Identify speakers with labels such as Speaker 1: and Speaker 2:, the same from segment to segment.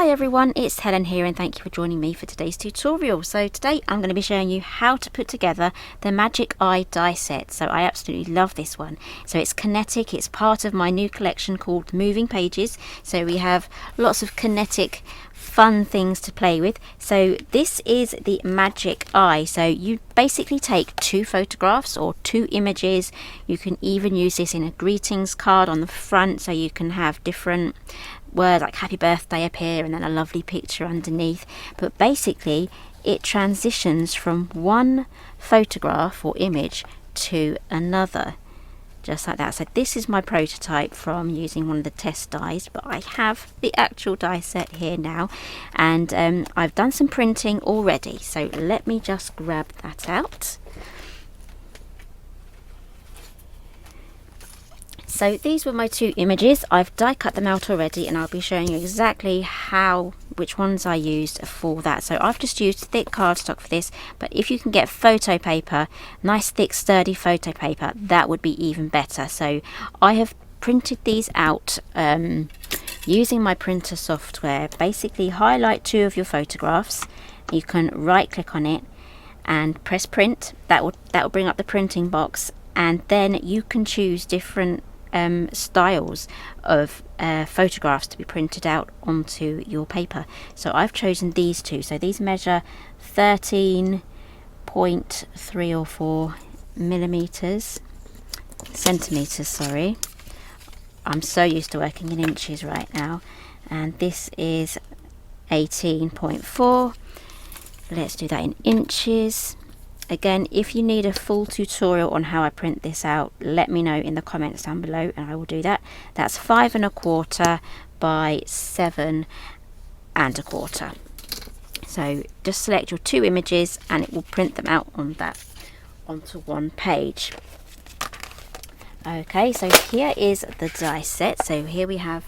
Speaker 1: Hi everyone, it's Helen here and thank you for joining me for today's tutorial. So today I'm going to be showing you how to put together the Magic Eye die set. So I absolutely love this one. So it's kinetic, it's part of my new collection called Moving Pages. So we have lots of kinetic fun things to play with. So this is the Magic Eye. So you basically take two photographs or two images. You can even use this in a greetings card on the front, so you can have different words like happy birthday appear and then a lovely picture underneath. But basically it transitions from one photograph or image to another, just like that. So this is my prototype from using one of the test dies, but I have the actual die set here now, and I've done some printing already, so let me just grab that out. So these were my two images. I've die cut them out already and I'll be showing you exactly which ones I used for that. So I've just used thick cardstock for this, but if you can get photo paper, nice thick sturdy photo paper, that would be even better. So I have printed these out using my printer software. Basically highlight two of your photographs, you can right click on it and press print. That will bring up the printing box, and then you can choose different styles of photographs to be printed out onto your paper. So I've chosen these two. So these measure 13.3 or 4 centimeters, sorry. I'm so used to working in inches right now. And this is 18.4. Let's do that in inches. Again, if you need a full tutorial on how I print this out, let me know in the comments down below and I will do that. That's 5 1/4 by 7 1/4. So just select your two images and it will print them out onto one page. Okay, so here is the die set. So here we have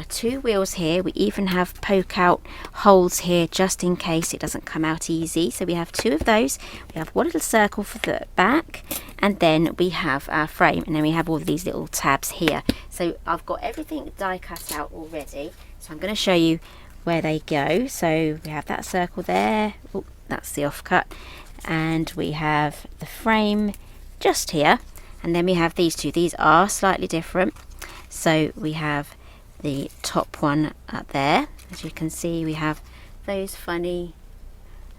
Speaker 1: two wheels here. We even have poke out holes here just in case it doesn't come out easy. So we have two of those. We have one little circle for the back, and then we have our frame, and then we have all of these little tabs here. So I've got everything die cut out already, so I'm going to show you where they go. So we have that circle there. Oh, that's the offcut, and we have the frame just here, and then we have these two. These are slightly different. So we have the top one up there. As you can see, we have those funny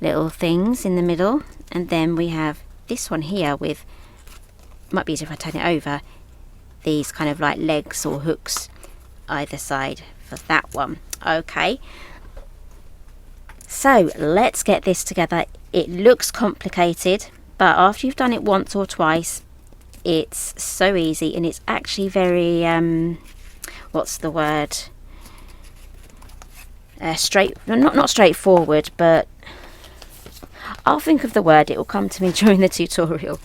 Speaker 1: little things in the middle, and then we have this one here with, might be easier if I turn it over, these kind of like legs or hooks either side for that one. Okay, so let's get this together. It looks complicated, but after you've done it once or twice, it's so easy, and it's actually very what's the word, not straightforward, but I'll think of the word, it will come to me during the tutorial,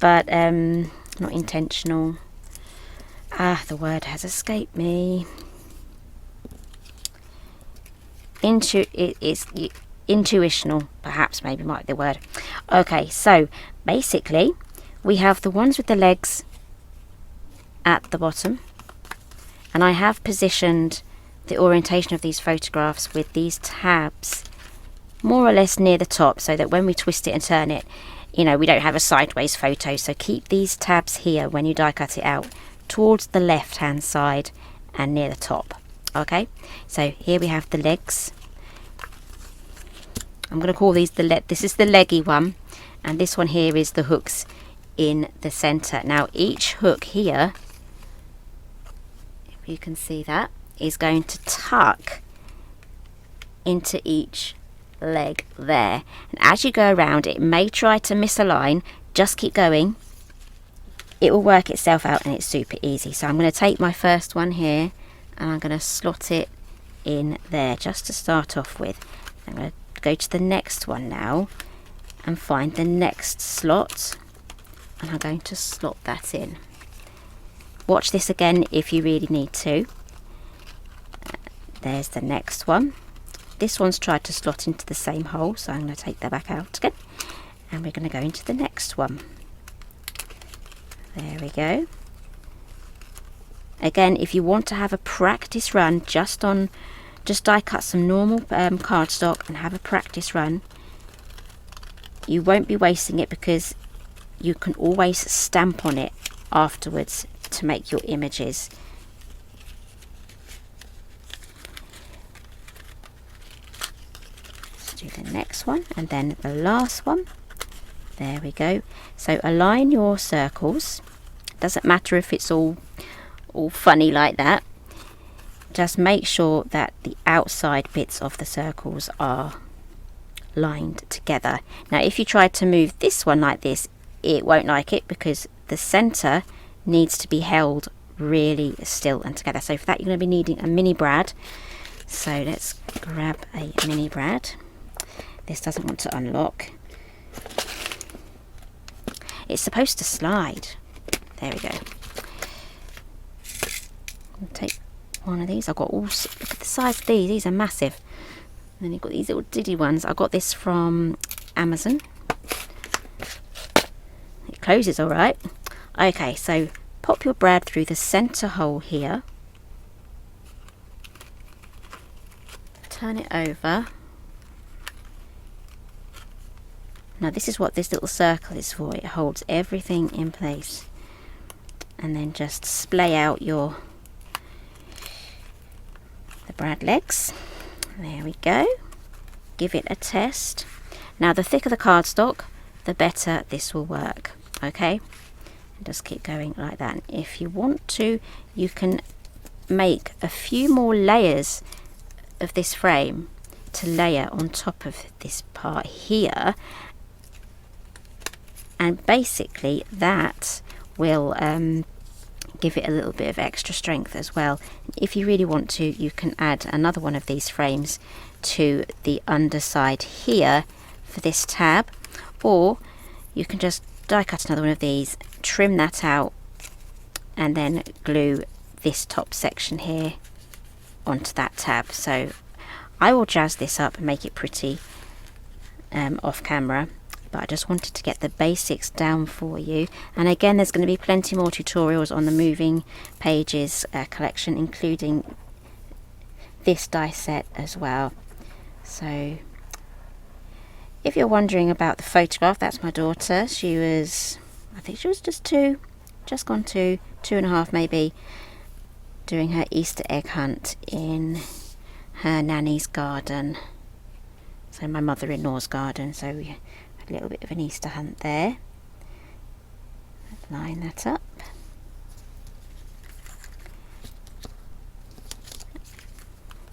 Speaker 1: but not intentional. The word has escaped me. Intuitional, perhaps, maybe might be the word. Okay, so basically we have the ones with the legs at the bottom, and I have positioned the orientation of these photographs with these tabs more or less near the top, so that when we twist it and turn it, you know, we don't have a sideways photo. So keep these tabs here when you die cut it out towards the left hand side and near the top. Okay, so here we have the legs. I'm going to call these this is the leggy one, and this one here is the hooks in the center. Now each hook here, if you can see that, is going to tuck into each leg there, and as you go around, it may try to misalign. Just keep going, it will work itself out, and it's super easy. So I'm going to take my first one here and I'm going to slot it in there just to start off with. I'm going to go to the next one now and find the next slot, and I'm going to slot that in. Watch this again if you really need to. There's the next one. This one's tried to slot into the same hole, so I'm going to take that back out again, and we're going to go into the next one. There we go. Again, if you want to have a practice run just on just die cut some normal cardstock and have a practice run. You won't be wasting it because you can always stamp on it afterwards to make your images. Let's do the next one and then the last one. There we go. So align your circles. Doesn't matter if it's all funny like that. Just make sure that the outside bits of the circles are lined together. Now if you try to move this one like this, it won't like it because the center needs to be held really still and together. So for that you're going to be needing a mini brad. So let's grab a mini brad. This doesn't want to unlock. It's supposed to slide. There we go. I'll take one of these. I've got all, look at the size of these. These are massive. And then you've got these little diddy ones. I got this from Amazon. It closes all right. Okay, so pop your brad through the center hole here. Turn it over. Now this is what this little circle is for. It holds everything in place. And then just splay out the brad legs. There we go. Give it a test. Now the thicker the cardstock, the better this will work. Okay, and just keep going like that. And if you want to, you can make a few more layers of this frame to layer on top of this part here, and basically that will give it a little bit of extra strength as well. If you really want to, you can add another one of these frames to the underside here for this tab, or you can just die cut another one of these, trim that out, and then glue this top section here onto that tab. So I will jazz this up and make it pretty off camera, but I just wanted to get the basics down for you. And again, there's going to be plenty more tutorials on the moving pages collection, including this die set as well. So if you're wondering about the photograph, that's my daughter. I think she was just gone 2.5 maybe, doing her Easter egg hunt in her nanny's garden, so my mother-in-law's garden. So we had a little bit of an Easter hunt there. Line that up.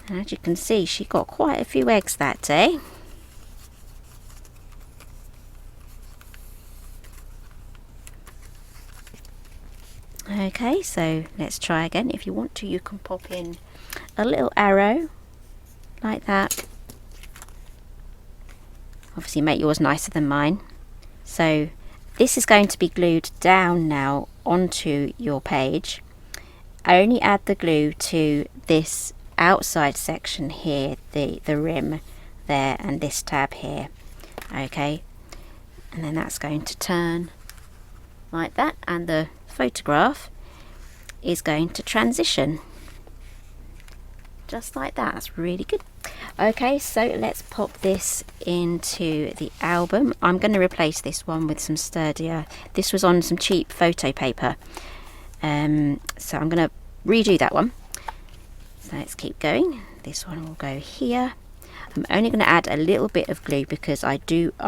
Speaker 1: And as you can see, she got quite a few eggs that day. Okay, so let's try again. If you want to, you can pop in a little arrow like that. Obviously make yours nicer than mine. So this is going to be glued down now onto your page. I only add the glue to this outside section here, the rim there, and this tab here. Okay, and then that's going to turn like that, and the photograph is going to transition just like that. That's really good. Okay, so let's pop this into the album. I'm going to replace this one with some sturdier. This was on some cheap photo paper, so I'm going to redo that one. So let's keep going. This one will go here. I'm only going to add a little bit of glue because I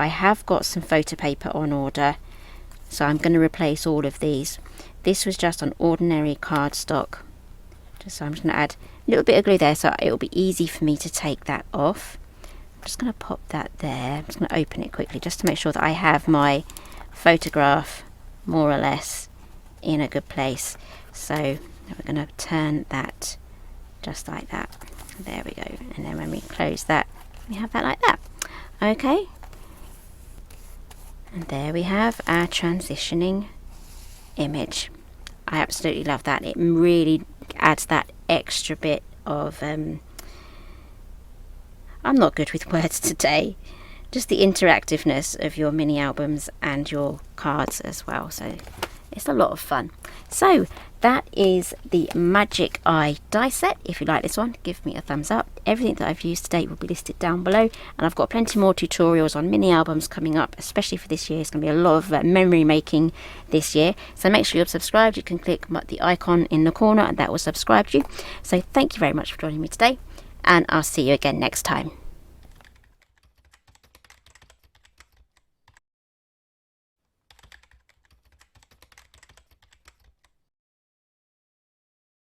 Speaker 1: have got some photo paper on order, so I'm going to replace all of these. This was just on ordinary cardstock, so I'm just going to add a little bit of glue there so it will be easy for me to take that off. I'm just going to pop that there. I'm just going to open it quickly just to make sure that I have my photograph more or less in a good place. So we're going to turn that just like that. There we go. And then when we close that, we have that like that. Okay, and there we have our transitioning image. I absolutely love that. It really adds that extra bit of I'm not good with words today, just the interactiveness of your mini albums and your cards as well. So it's a lot of fun. So that is the Magic Eye die set. If you like this one, give me a thumbs up. Everything that I've used today will be listed down below, and I've got plenty more tutorials on mini albums coming up, especially for this year. It's going to be a lot of memory making this year, so make sure you're subscribed. You can click the icon in the corner and that will subscribe you. So thank you very much for joining me today, and I'll see you again next time.